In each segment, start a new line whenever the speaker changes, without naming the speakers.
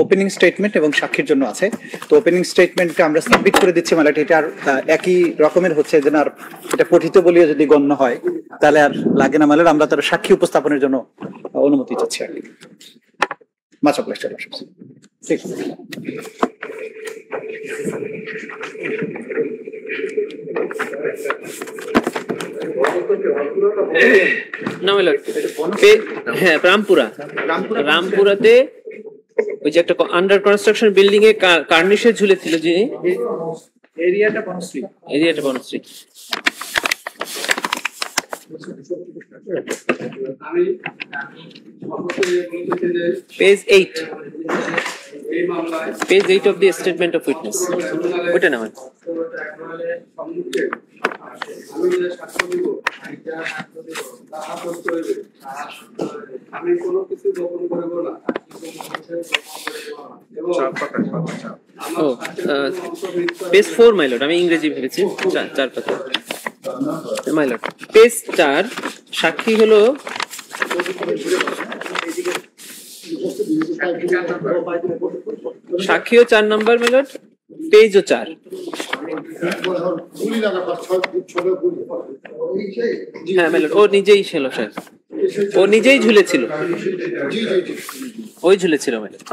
Opening statement এবং সাক্ষীর জন্য আছে। তো ওপেনিং স্টেটমেন্টটা আমরা সাবমিট করে দিচ্ছি মালাট, এটা আর একই রকমের হচ্ছে যে না, আর এটা পঠিত বলিও যদি গণ্য হয় তাহলে আর লাগে না মালাট, আমরা তার সাক্ষী উপস্থাপনের জন্য অনুমতি চাচ্ছি আর কি। মাছ অপ্লাস চলে আসছে ঠিক আছে।
হ্যাঁ, রামপুরাতে ওই যে একটা আন্ডার কনস্ট্রাকশন বিল্ডিং এ কার্নিশে ঝুলেছিল যে
এরিয়াটা Banasree
page 8 of the statement of witness, ওটা না
আমি কোনো কিছু গোপন করব না।
পেজ 4 মাই লর্ড, আমি ইংরেজি ভেবেছি, 4 পাতা মাই লর্ড। পেজ 4 সাক্ষী হলো সাক্ষীও 4 নাম্বার মাই লর্ড, পেজও 4। হ্যাঁ মাই লর্ড, ও নিজেই ছিল স্যার, ও নিজেই ঝুলেছিল, ওই ঝুলেছিল মাই লর্ড।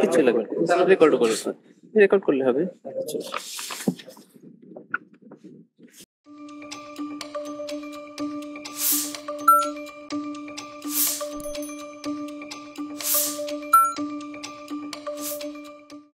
কিছু লাগবে, রেকর্ড করলে হবে।